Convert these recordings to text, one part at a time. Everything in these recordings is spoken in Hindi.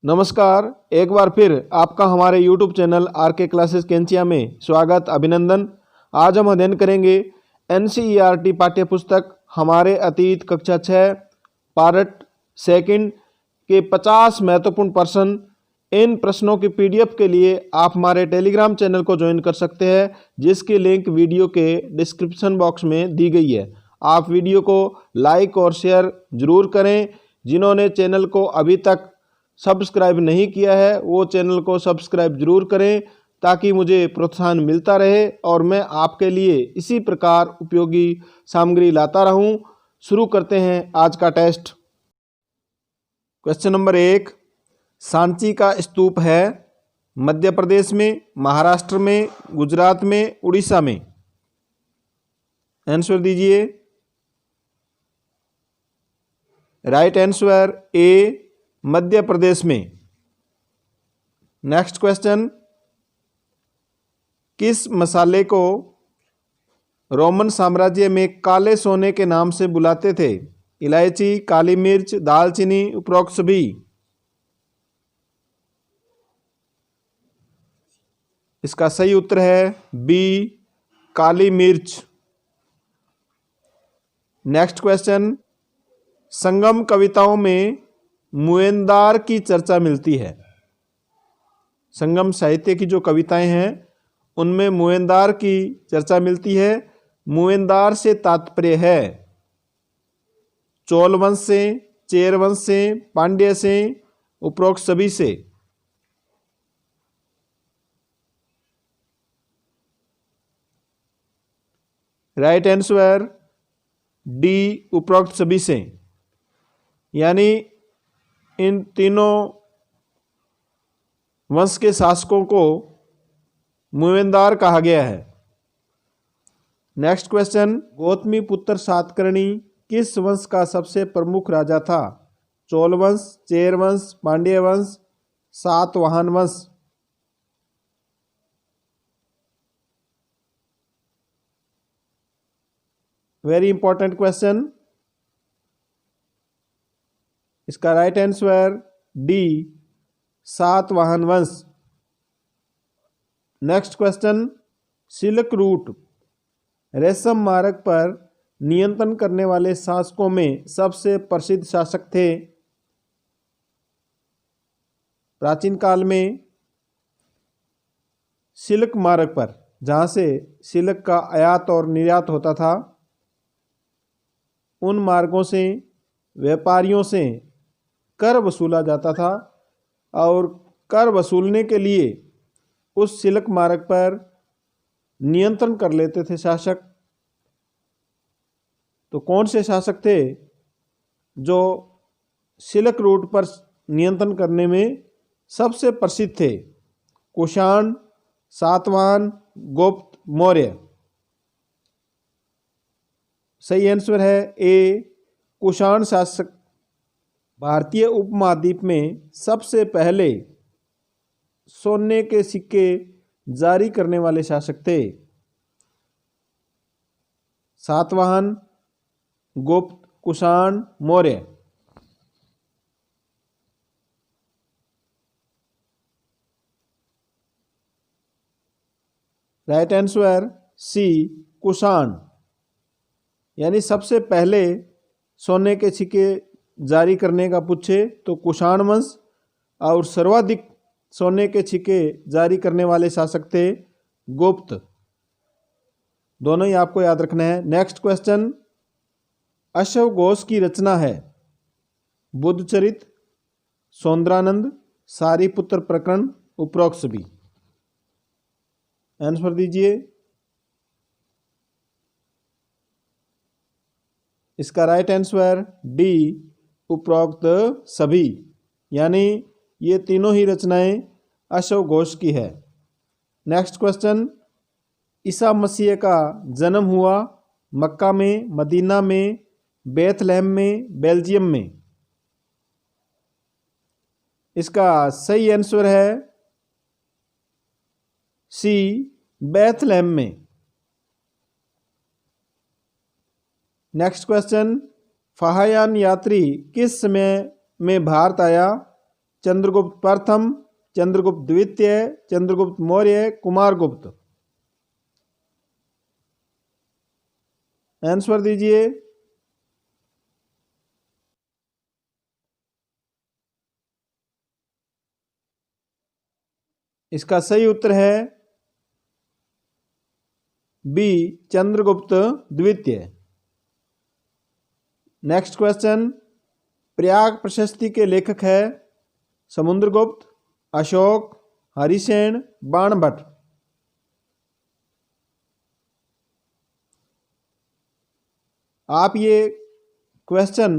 नमस्कार, एक बार फिर आपका हमारे YouTube चैनल आर.के. क्लासेस केंचिया में स्वागत अभिनंदन। आज हम अध्ययन करेंगे NCERT पाठ्यपुस्तक हमारे अतीत कक्षा 6 पार्ट सेकंड के 50 महत्वपूर्ण प्रश्न। इन प्रश्नों की PDF के लिए आप हमारे टेलीग्राम चैनल को ज्वाइन कर सकते हैं, जिसकी लिंक वीडियो के डिस्क्रिप्शन बॉक्स में दी गई है। आप वीडियो को लाइक और शेयर जरूर करें। जिन्होंने चैनल को अभी तक सब्सक्राइब नहीं किया है वो चैनल को सब्सक्राइब जरूर करें, ताकि मुझे प्रोत्साहन मिलता रहे और मैं आपके लिए इसी प्रकार उपयोगी सामग्री लाता रहूं। शुरू करते हैं आज का टेस्ट। क्वेश्चन नंबर 1, सांची का स्तूप है मध्य प्रदेश में, महाराष्ट्र में, गुजरात में, उड़ीसा में। आंसर दीजिए। राइट आंसर ए, मध्य प्रदेश में। नेक्स्ट क्वेश्चन, किस मसाले को रोमन साम्राज्य में काले सोने के नाम से बुलाते थे? इलायची, काली मिर्च, दालचीनी, उपरोक्त सभी। इसका सही उत्तर है बी, काली मिर्च। नेक्स्ट क्वेश्चन, संगम कविताओं में मुएंदार की चर्चा मिलती है। संगम साहित्य की जो कविताएं हैं उनमें मुएंदार की चर्चा मिलती है। मुएंदार से तात्पर्य है चोल वंश से, चेर वंश से, पांड्य से, उपरोक्त सभी से। राइट आंसर डी, उपरोक्त सभी से। यानी इन तीनों वंश के शासकों को मुएंदार कहा गया है। नेक्स्ट क्वेश्चन, गौतमी पुत्र सातकर्णी किस वंश का सबसे प्रमुख राजा था? चोल वंश, चेर वंश, पांड्य वंश, सातवाहन वंश। Very important question. इसका राइट आंसर डी, सातवाहन वंश। नेक्स्ट क्वेश्चन, सिल्क रूट रेशम मार्ग पर नियंत्रण करने वाले शासकों में सबसे प्रसिद्ध शासक थे? प्राचीन काल में सिल्क मार्ग पर, जहां से सिल्क का आयात और निर्यात होता था, उन मार्गों से व्यापारियों से कर वसूला जाता था और कर वसूलने के लिए उस सिल्क मार्ग पर नियंत्रण कर लेते थे शासक। तो कौन से शासक थे जो सिल्क रूट पर नियंत्रण करने में सबसे प्रसिद्ध थे? कुषाण, सातवाहन, गुप्त, मौर्य। सही आंसर है ए, कुषाण शासक भारतीय उपमहाद्वीप में सबसे पहले सोने के सिक्के जारी करने वाले शासक थे। Satavahana, Gupta, Kushan, Maurya. Right answer C, Kushan. यानी सबसे पहले सोने के सिक्के जारी करने का पूछे तो कुषाण वंश, और सर्वाधिक सोने के सिक्के जारी करने वाले शासक थे गुप्त। दोनों ही आपको याद रखना है। नेक्स्ट क्वेश्चन, अश्व घोष की रचना है बुद्धचरित, सौंदरानंद, सारीपुत्र प्रकरण, उपरोक्त सभी। आंसर दीजिए। इसका राइट आंसर डी, उपरोक्त सभी। यानी ये तीनों ही रचनाएं अश्व घोष की है। नेक्स्ट क्वेश्चन, ईसा मसीह का जन्म हुआ मक्का में, मदीना में, बेथलेहम में, बेल्जियम में। इसका सही आंसर है सी, बेथलेहम में। नेक्स्ट क्वेश्चन, फाहियान यात्री किस समय में भारत आया? चंद्रगुप्त प्रथम, चंद्रगुप्त द्वितीय, चंद्रगुप्त मौर्य, कुमारगुप्त? आंसर दीजिए। इसका सही उत्तर है बी, चंद्रगुप्त द्वितीय। नेक्स्ट क्वेश्चन, प्रयाग प्रशस्ति के लेखक है समुद्रगुप्त, अशोक, हरिसेन, बाणभट्ट? आप ये क्वेश्चन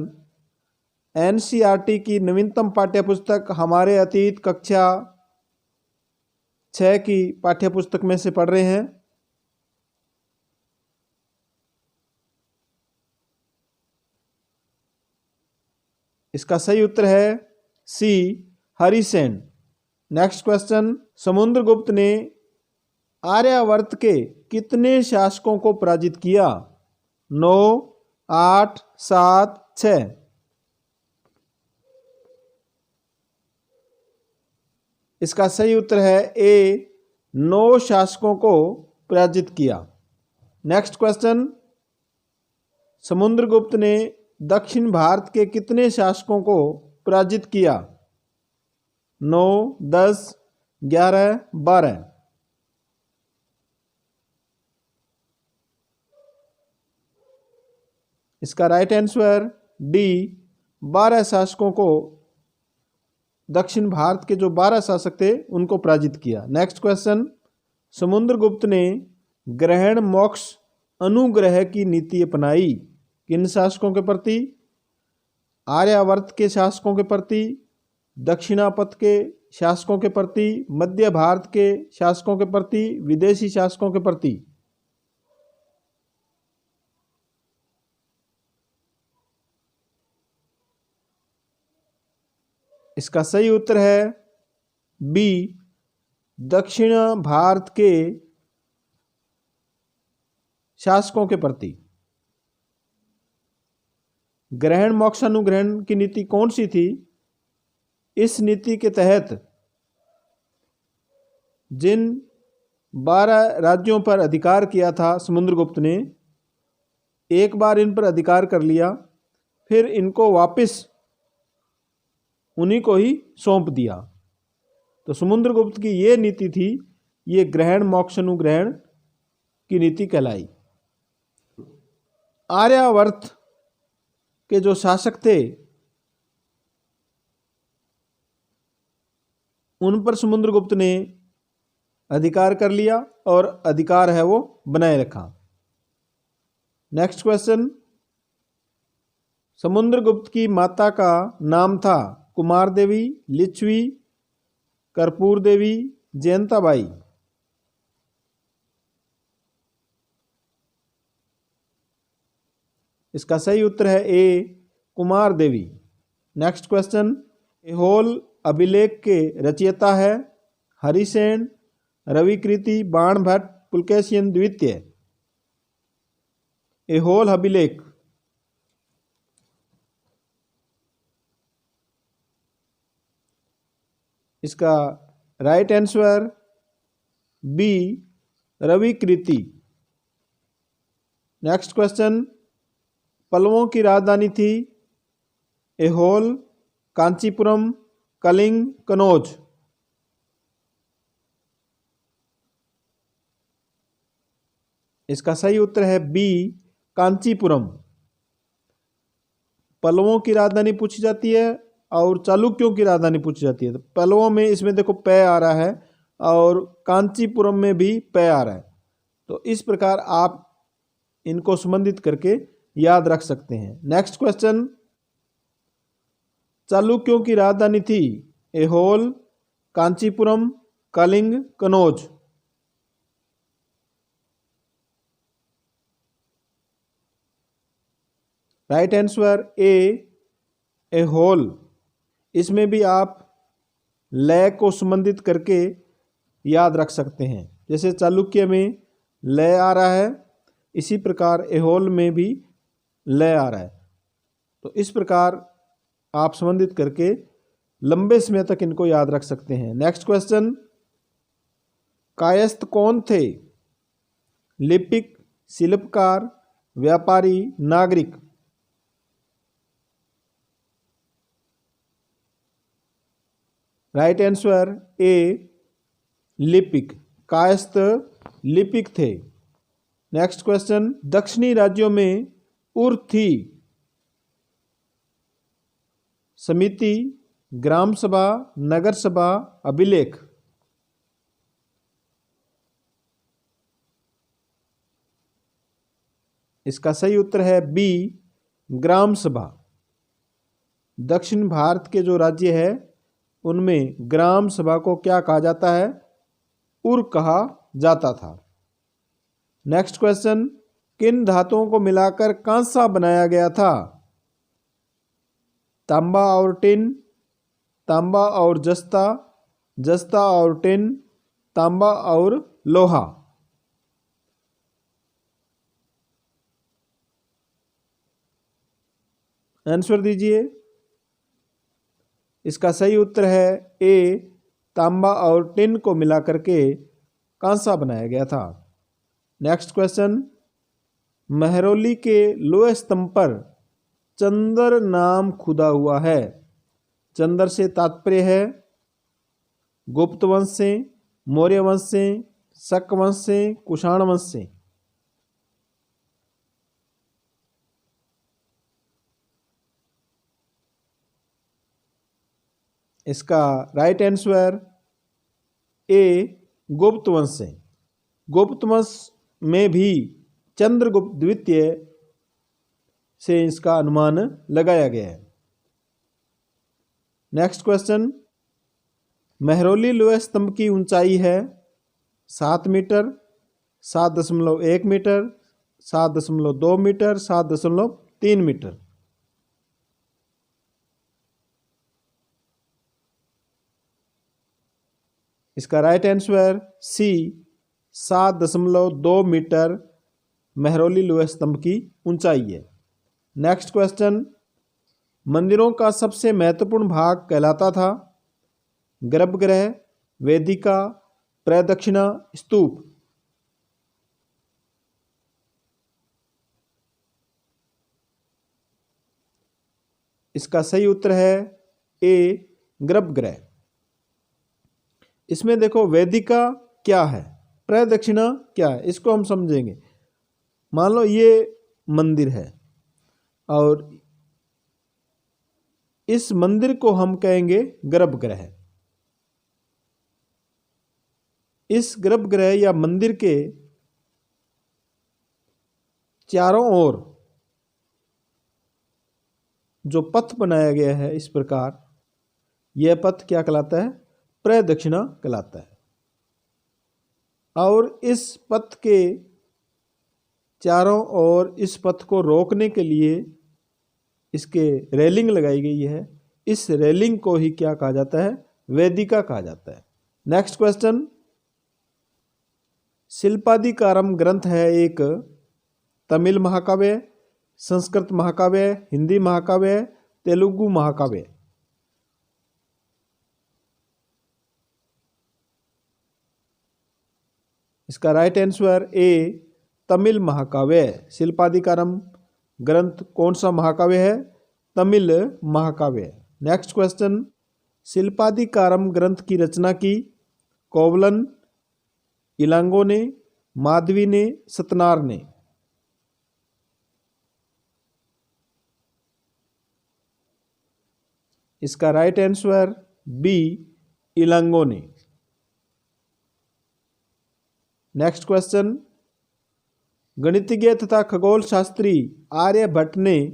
एनसीईआरटी की नवीनतम पाठ्यपुस्तक हमारे अतीत कक्षा 6 की पाठ्यपुस्तक में से पढ़ रहे हैं। इसका सही उत्तर है सी, हरिसेन। नेक्स्ट क्वेश्चन, समुद्रगुप्त ने आर्यावर्त के कितने शासकों को पराजित किया? 9, 8, 7, 6? इसका सही उत्तर है ए, 9 शासकों को पराजित किया। नेक्स्ट क्वेश्चन, समुद्रगुप्त ने दक्षिण भारत के कितने शासकों को पराजित किया? 9, 10, 11, 12? इसका राइट आंसर डी, 12 शासकों को, दक्षिण भारत के जो 12 शासक थे उनको पराजित किया। नेक्स्ट क्वेश्चन, समुद्रगुप्त ने ग्रहण मोक्ष अनुग्रह की नीति अपनाई किन शासकों के प्रति? आर्यावर्त के शासकों के प्रति, दक्षिणापथ के शासकों के प्रति, मध्य भारत के शासकों के प्रति, विदेशी शासकों के प्रति? इसका सही उत्तर है बी, दक्षिण भारत के शासकों के प्रति। ग्रहण मोक्ष अनुग्रहण की नीति कौन सी थी? इस नीति के तहत जिन 12 राज्यों पर अधिकार किया था समुद्रगुप्त ने, एक बार इन पर अधिकार कर लिया, फिर इनको वापस उन्हीं को ही सौंप दिया। तो समुद्रगुप्त की ये नीति थी, ये ग्रहण मोक्ष अनुग्रहण की नीति कहलाई। आर्यावर्त के जो शासक थे उन पर समुद्रगुप्त ने अधिकार कर लिया और अधिकार है वो बनाए रखा। नेक्स्ट क्वेश्चन, समुद्रगुप्त की माता का नाम था कुमार देवी, लिच्छवी, कर्पूर देवी, जयंताबाई? इसका सही उत्तर है ए, कुमार देवी। नेक्स्ट क्वेश्चन, ऐहोल अभिलेख के रचयिता है हरिसेन, रविकृति, बाणभट्ट, पुलकेशिन द्वितीय? ऐहोल अभिलेख। इसका right answer B, Ravikriti. Next question, पल्लवों की राजधानी थी ऐहोल, कांचीपुरम, कलिंग, कनौज? इसका सही उत्तर है बी, कांचीपुरम। पल्लवों की राजधानी पूछी जाती है और चालुक्यों की राजधानी पूछी जाती है। तो पल्लवों में इसमें देखो पै आ रहा है और कांचीपुरम में भी पै आ रहा है। तो इस प्रकार आप इनको संबंधित करके याद रख सकते हैं। नेक्स्ट क्वेश्चन, चालुक्यों की राजधानी थी Aihole, Kanchipuram, Kalinga, Kannauj? Right answer A, Aihole. इसमें भी आप लय को संबंधित करके याद रख सकते हैं। जैसे चालुक्य में लय आ रहा है, इसी प्रकार ऐहोल में भी लय आ रहा है। तो इस प्रकार आप संबंधित करके लंबे समय तक इनको याद रख सकते हैं। नेक्स्ट क्वेश्चन, कायस्थ कौन थे? लिपिक, शिल्पकार, व्यापारी, नागरिक। राइट आंसर ए, लिपिक। कायस्थ लिपिक थे। नेक्स्ट क्वेश्चन, दक्षिणी राज्यों में उर थी समिति, ग्राम सभा, नगर सभा, अभिलेख। इसका सही उत्तर है बी, ग्राम सभा। दक्षिण भारत के जो राज्य है उनमें ग्राम सभा को क्या कहा जाता है? उर कहा जाता था। नेक्स्ट क्वेश्चन, किन धातुओं को मिलाकर कांसा बनाया गया था? तांबा और टिन, तांबा और जस्ता, जस्ता और टिन, तांबा और लोहा। आंसर दीजिए। इसका सही उत्तर है ए, तांबा और टिन को मिलाकर के कांसा बनाया गया था। नेक्स्ट क्वेश्चन, महरौली के लोहे स्तंभ पर चंदर नाम खुदा हुआ है। चंदर से तात्पर्य है गुप्त वंश से, मौर्य वंश से, शक वंश से, कुषाण वंश से। इसका राइट आंसर ए, गुप्त वंश से। गुप्त वंश में भी चंद्रगुप्त द्वितीय से इसका अनुमान लगाया गया है। नेक्स्ट क्वेश्चन, महरौली लोहे स्तंभ की ऊंचाई है 7 मीटर, 7.1 मीटर, 7.2 मीटर, 7.3 मीटर। इसका right answer C, 7.2 metre Mehrauli लोहे स्तंभ की ऊंचाई है। नेक्स्ट क्वेश्चन, मंदिरों का सबसे महत्वपूर्ण भाग कहलाता था? गर्भगृह, वेदिका, प्रदक्षिणा, स्तूप। इसका सही उत्तर है ए, गर्भगृह। इसमें देखो वेदिका क्या है, प्रदक्षिणा क्या है, इसको हम समझेंगे। मान लो ये मंदिर है और इस मंदिर को हम कहेंगे गर्भगृह। इस गर्भगृह या मंदिर के चारों ओर जो पथ बनाया गया है इस प्रकार, यह पथ क्या कहलाता है? प्रदक्षिणा कहलाता है। और इस पथ के चारों ओर इस पथ को रोकने के लिए इसके रेलिंग लगाई गई है। इस रेलिंग को ही क्या कहा जाता है? वेदिका कहा जाता है। नेक्स्ट क्वेश्चन, शिल्पादिकारम ग्रंथ है एक तमिल महाकाव्य, संस्कृत महाकाव्य, हिंदी महाकाव्य, तेलुगु महाकाव्य। इसका राइट आंसर ए, तमिल महाकाव्य। शिल्पादिकारम ग्रंथ कौन सा महाकाव्य है? तमिल महाकाव्य। नेक्स्ट क्वेश्चन, शिल्पादिकारम ग्रंथ की रचना की? कोवलन, इलांगो ने, माधवी ने, सतनार ने। इसका राइट आंसर बी, इलांगो ने। नेक्स्ट क्वेश्चन, गणितज्ञ तथा खगोल शास्त्री आर्यभट्ट ने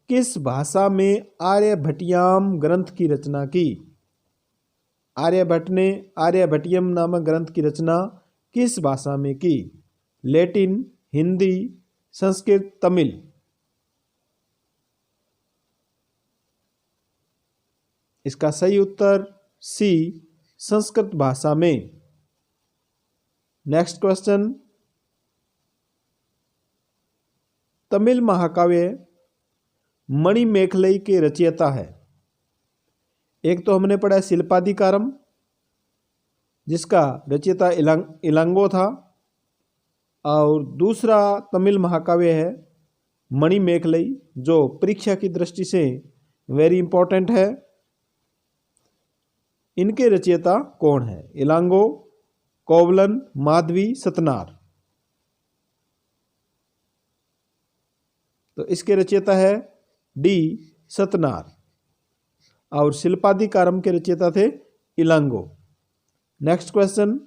किस भाषा में आर्यभट्टियाम ग्रंथ की रचना की? आर्यभट्ट ने आर्यभट्टियम नामक ग्रंथ की रचना किस भाषा में की? लैटिन, हिंदी, संस्कृत, तमिल। इसका सही उत्तर सी, संस्कृत भाषा में। नेक्स्ट क्वेश्चन, तमिल महाकाव्य मणिमेखलई के रचयिता है? एक तो हमने पढ़ा शिल्पाधिकारम, जिसका रचयिता इलांगो था, और दूसरा तमिल महाकाव्य है मणिमेखलई, जो परीक्षा की दृष्टि से वेरी इंपॉर्टेंट है। इनके रचयिता कौन है? इलांगो, कोवलन, माधवी, सतनार। तो इसके रचयिता है डी सतनार, और शिल्पाधिकारम के रचयिता थे इलांगो। नेक्स्ट क्वेश्चन,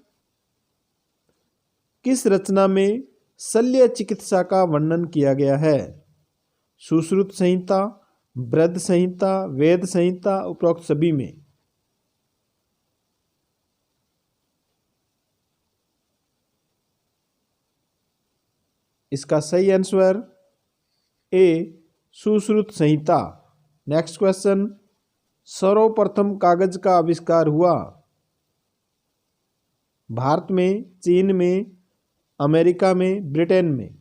किस रचना में शल्य चिकित्सा का वर्णन किया गया है? सुश्रुत संहिता, बृहद संहिता, वेद संहिता, उपरोक्त सभी में। इसका सही answer A Sushruta Samhita. Next question, सर्वप्रथम कागज का आविष्कार हुआ भारत में, चीन में, अमेरिका में, ब्रिटेन में?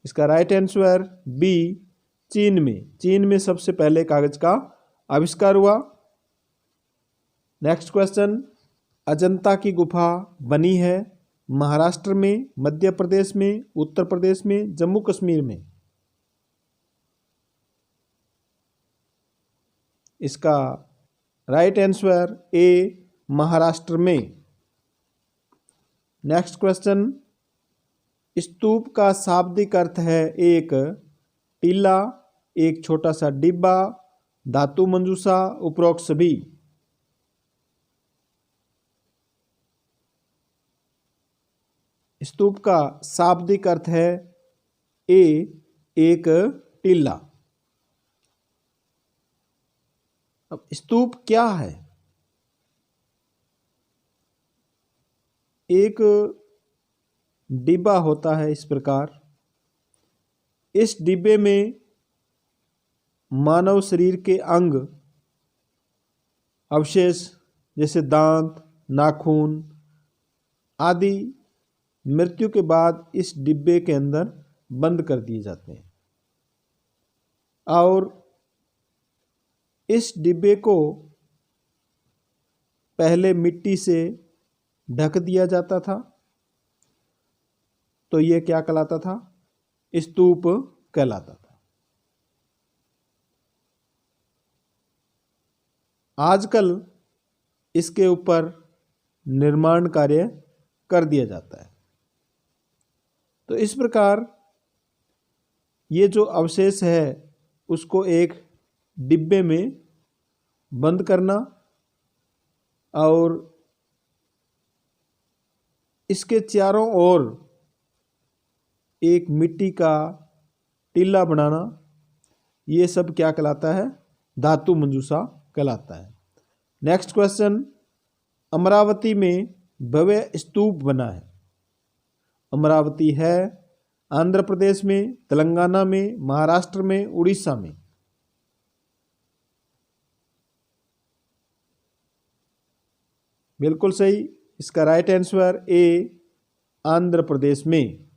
इसका राइट आंसर बी चीन में। चीन में सबसे पहले कागज का आविष्कार हुआ। नेक्स्ट क्वेश्चन, अजंता की गुफा बनी है महाराष्ट्र में, मध्य प्रदेश में, उत्तर प्रदेश में, जम्मू कश्मीर में? इसका राइट आंसर ए महाराष्ट्र में। नेक्स्ट क्वेश्चन, स्तूप का शाब्दिक अर्थ है एक टीला, एक छोटा सा डिब्बा, धातु मंजूषा, उपरोक्त सभी? स्तूप का शाब्दिक अर्थ है ए एक टीला। अब स्तूप क्या है? एक डिब्बा होता है इस प्रकार। इस डिब्बे में मानव शरीर के अंग अवशेष जैसे दांत, नाखून आदि मृत्यु के बाद इस डिब्बे के अंदर बंद कर दिए जाते हैं, और इस डिब्बे को पहले मिट्टी से ढक दिया जाता था, तो यह क्या कहलाता था? स्तूप कहलाता था। आजकल इसके ऊपर निर्माण कार्य कर दिया जाता है। तो इस प्रकार ये जो अवशेष है उसको एक डिब्बे में बंद करना और इसके चारों ओर एक मिट्टी का टीला बनाना, ये सब क्या कहलाता है? धातु मंजूषा कहलाता है। नेक्स्ट क्वेश्चन, अमरावती में भव्य स्तूप बना है। अमरावती है आंध्र प्रदेश में, तेलंगाना में, महाराष्ट्र में, उड़ीसा में? बिल्कुल सही। इसका राइट आंसर ए आंध्र प्रदेश में।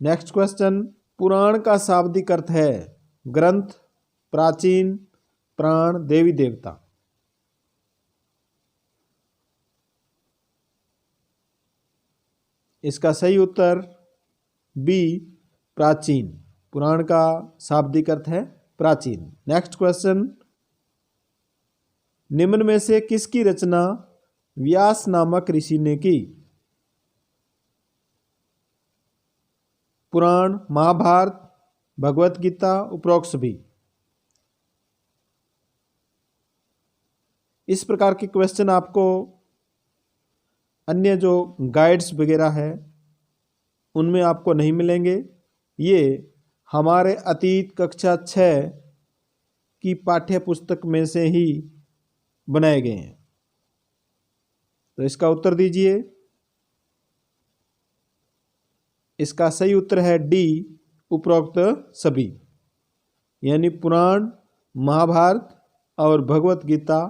नेक्स्ट क्वेश्चन, पुराण का शाब्दिक अर्थ है ग्रंथ, प्राचीन, प्राण, देवी देवता? इसका सही उत्तर बी प्राचीन। पुराण का शाब्दिक अर्थ है प्राचीन। नेक्स्ट क्वेश्चन, निम्न में से किसकी रचना व्यास नामक ऋषि ने की? पुराण, महाभारत, भगवत गीता, उपरोक्त सभी? इस प्रकार के क्वेश्चन आपको अन्य जो गाइड्स वगैरह है उनमें आपको नहीं मिलेंगे। ये हमारे अतीत कक्षा 6 की पाठ्य पुस्तक में से ही बनाए गए हैं। तो इसका उत्तर दीजिए। इसका सही उत्तर है डी उपरोक्त सभी, यानी पुराण, महाभारत और भगवत गीता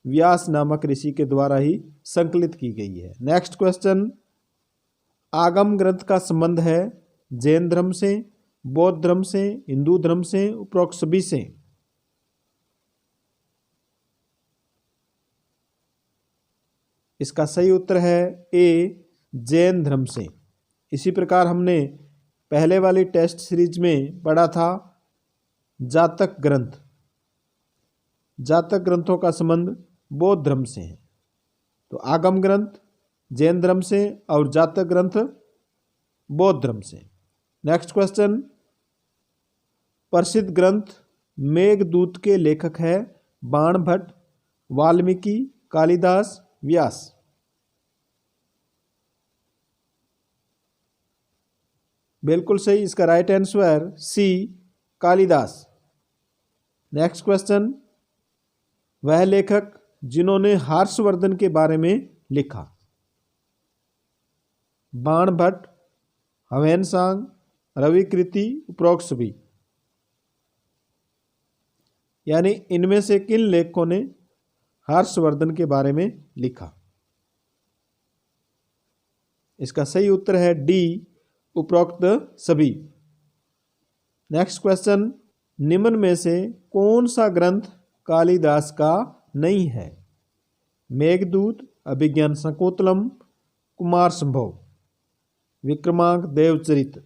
व्यास नामक ऋषि के द्वारा ही संकलित की गई है। नेक्स्ट क्वेश्चन, आगम ग्रंथ का संबंध है जैन धर्म से, बौद्ध धर्म से, हिंदू धर्म से, उपरोक्त सभी से? इसका सही उत्तर है ए, जैन धर्म से। इसी प्रकार हमने पहले वाली टेस्ट सीरीज में पढ़ा था जातक ग्रंथ। जातक ग्रंथों का संबंध बौद्ध धर्म से है। तो आगम ग्रंथ जैन धर्म से और जातक ग्रंथ बौद्ध धर्म से। नेक्स्ट क्वेश्चन, प्रसिद्ध ग्रंथ मेघदूत के लेखक है बाण भट्ट, वाल्मीकि, कालिदास, व्यास? बिल्कुल सही, इसका right answer C, Kalidasa. Next question, वह लेखक जिन्होंने हर्षवर्धन के बारे में लिखा? बाण भट्ट, हवेनसांग, रविकृति, उपरोक्त सभी? यानी इनमें से किन लेखकों ने हर्षवर्धन के बारे में लिखा? इसका सही उत्तर है डी, उपरोक्त सभी। नेक्स्ट क्वेश्चन, निम्न में से कौन सा ग्रंथ कालिदास का नहीं है? मेघदूत, अभिज्ञान शाकुंतलम, कुमार संभव, विक्रमांक देवचरित?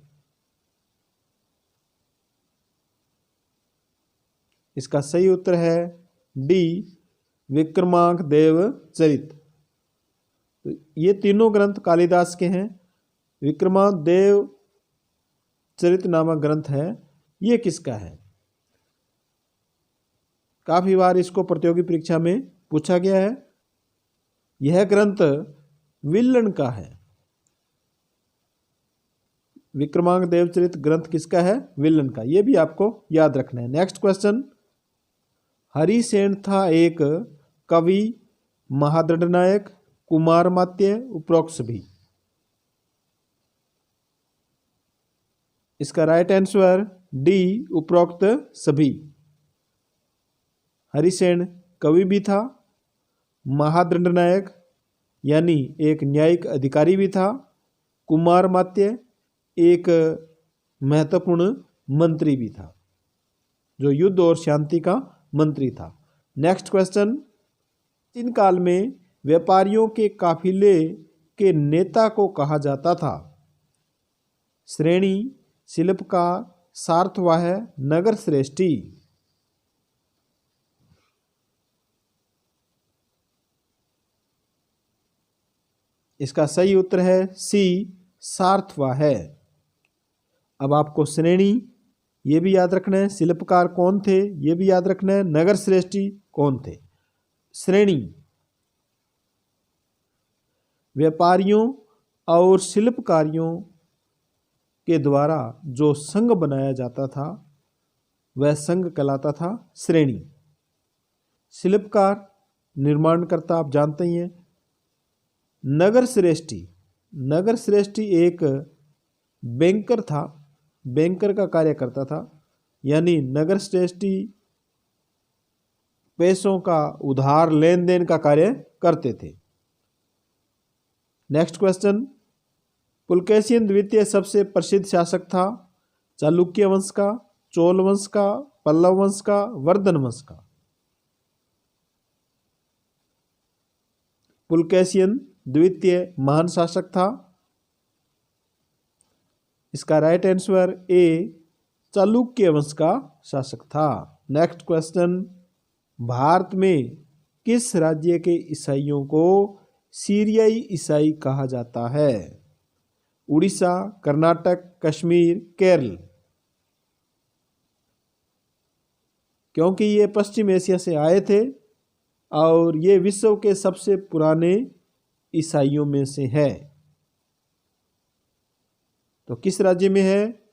इसका सही उत्तर है डी, विक्रमांक देवचरित। तो ये तीनों ग्रंथ कालिदास के हैं। विक्रमांक देवचरित नामक ग्रंथ है, ये किसका है? काफी बार इसको प्रतियोगी परीक्षा में पूछा गया है। यह ग्रंथ विल्लन का है। विक्रमांक देवचरित ग्रंथ किसका है? विल्लन का। यह भी आपको याद रखना है। नेक्स्ट क्वेश्चन, हरिसेन था एक कवि, महादंडनायक, कुमारमात्य, उपरोक्त सभी? इसका राइट आंसर डी, उपरोक्त सभी। हरिसेन कवि भी था, महादंडनायक यानी एक न्यायिक अधिकारी भी था, कुमारमात्य एक महत्वपूर्ण मंत्री भी था, जो युद्ध और शांति का मंत्री था। नेक्स्ट क्वेश्चन, प्राचीन काल में व्यापारियों के काफिले के नेता को कहा जाता था? श्रेणी, शिल्पकार, सार्थवाह, नगर श्रेष्ठी? इसका सही उत्तर है सी, सार्थवाह। अब आपको श्रेणी ये भी याद रखना है, शिल्पकार कौन थे ये भी याद रखना है, नगर श्रेष्ठी कौन थे। श्रेणी व्यापारियों और शिल्पकारियों के द्वारा जो संघ बनाया जाता था वह संघ कहलाता था श्रेणी। शिल्पकार निर्माणकर्ता आप जानते ही हैं। नगर श्रेष्ठी, नगर श्रेष्ठी एक बैंकर था, बैंकर का कार्य करता था, यानी नगर श्रेष्ठी पैसों का उधार लेन देन का कार्य करते थे। नेक्स्ट क्वेश्चन, पुलकेशिन द्वितीय सबसे प्रसिद्ध शासक था? चालुक्य वंश का, चोल वंश का, पल्लव वंश का, वर्धन वंश का? पुलकेशिन द्वितीय महान शासक था। इसका राइट आंसर ए, चालुक्य वंश का शासक था। नेक्स्ट क्वेश्चन, भारत में किस राज्य के ईसाइयों को सीरियाई ईसाई कहा जाता है? उड़ीसा, कर्नाटक, कश्मीर, केरल? क्योंकि ये पश्चिम एशिया से आए थे और ये विश्व के सबसे पुराने ईसाइयों में से है। तो किस राज्य में है?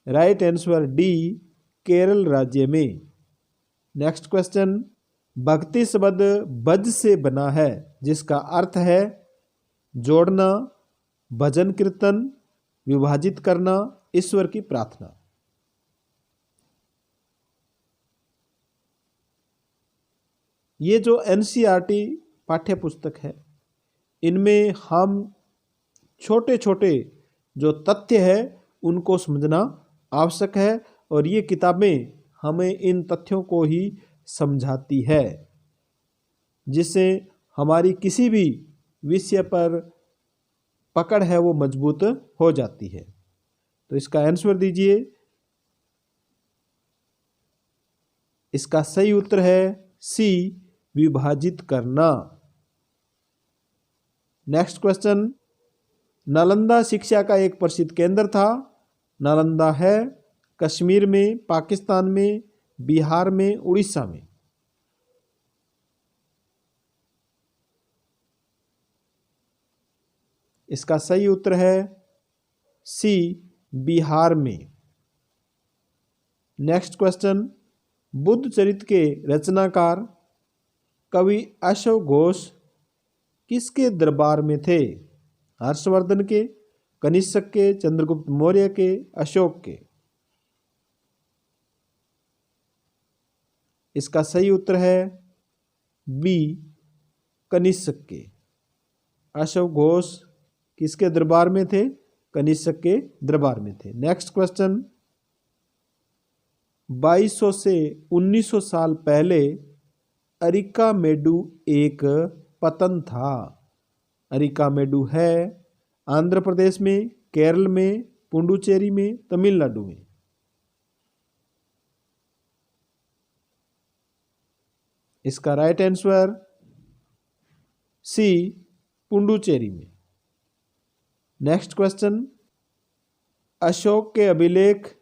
राइट आंसर डी, केरल राज्य में। नेक्स्ट क्वेश्चन, भक्ति शब्द बज से बना है जिसका अर्थ है जोड़ना, भजन कीर्तन, विभाजित करना, ईश्वर की प्रार्थना? ये जो एनसीईआरटी पाठ्य पुस्तक है इनमें हम छोटे छोटे जो तथ्य है उनको समझना आवश्यक है और ये किताबें हमें इन तथ्यों को ही समझाती है, जिससे हमारी किसी भी विषय पर पकड़ है वो मजबूत हो जाती है। तो इसका आंसर दीजिए। इसका सही उत्तर है सी, विभाजित करना। नेक्स्ट क्वेश्चन, नालंदा शिक्षा का एक प्रसिद्ध केंद्र था। नालंदा है कश्मीर में, पाकिस्तान में, बिहार में, उड़ीसा में। इसका सही उत्तर है सी, बिहार में। नेक्स्ट क्वेश्चन, बुद्ध चरित्र के रचनाकार कवि अशोक घोष किसके दरबार में थे? हर्षवर्धन के, कनिष्क के, चंद्रगुप्त मौर्य के, अशोक के। इसका सही उत्तर है बी, कनिष्क के। अशोक घोष किसके दरबार में थे? कनिष्क के दरबार में थे। नेक्स्ट क्वेश्चन, 2200 से 1900 साल पहले अरिकामेडु एक पतन था। अरिकामेडु है आंध्र प्रदेश में, केरल में, पुडुचेरी में, तमिलनाडु में। इसका राइट आंसर सी, पुडुचेरी में। नेक्स्ट क्वेश्चन, अशोक के अभिलेख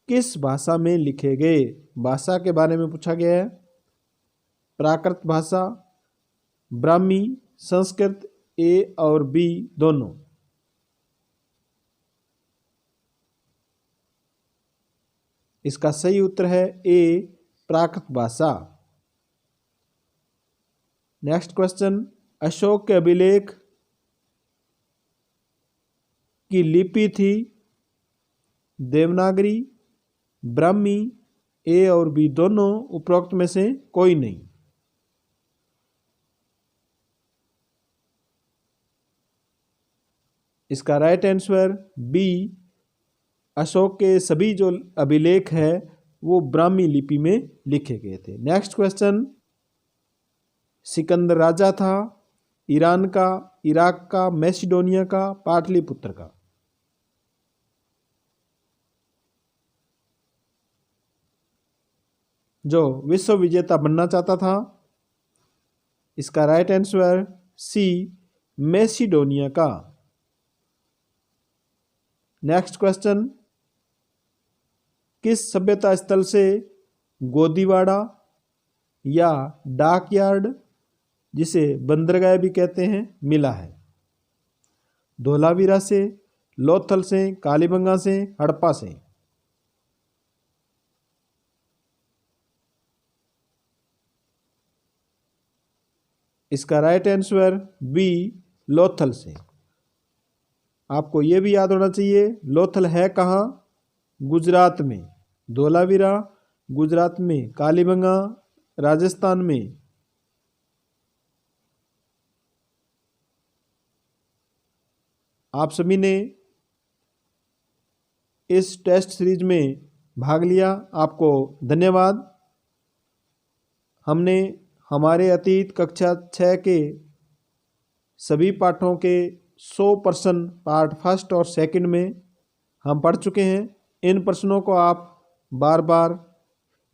किस भाषा में लिखे गए? भाषा के बारे में पूछा गया है। प्राकृत भाषा, ब्राह्मी, संस्कृत, ए और बी दोनों। इसका सही उत्तर है ए, प्राकृत भाषा। नेक्स्ट क्वेश्चन, अशोक के अभिलेख की लिपि थी देवनागरी, ब्राह्मी, ए और बी दोनों, उपरोक्त में से कोई नहीं। इसका राइट आंसर बी, अशोक के सभी जो अभिलेख है वो ब्राह्मी लिपि में लिखे गए थे। नेक्स्ट क्वेश्चन, सिकंदर राजा था ईरान का, इराक का, मैसिडोनिया का, पाटलिपुत्र का। जो विश्व विजेता बनना चाहता था। इसका राइट आंसर सी, मैसिडोनिया का। नेक्स्ट क्वेश्चन, किस सभ्यता स्थल से गोदीवाड़ा या डाकयार्ड, जिसे बंदरगाह भी कहते हैं, मिला है? धोलावीरा से, लोथल से, कालीबंगा से, हड़प्पा से। इसका राइट आंसर बी, लोथल से। आपको यह भी याद होना चाहिए लोथल है कहाँ? गुजरात में। धोलावीरा गुजरात में, कालीबंगा राजस्थान में। आप सभी ने इस टेस्ट सीरीज में भाग लिया, आपको धन्यवाद। हमने हमारे अतीत कक्षा 6 के सभी पाठों के 100% पार्ट फर्स्ट और सेकंड में हम पढ़ चुके हैं। इन प्रश्नों को आप बार बार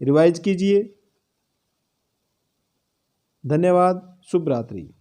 रिवाइज कीजिए। धन्यवाद। शुभ रात्रि।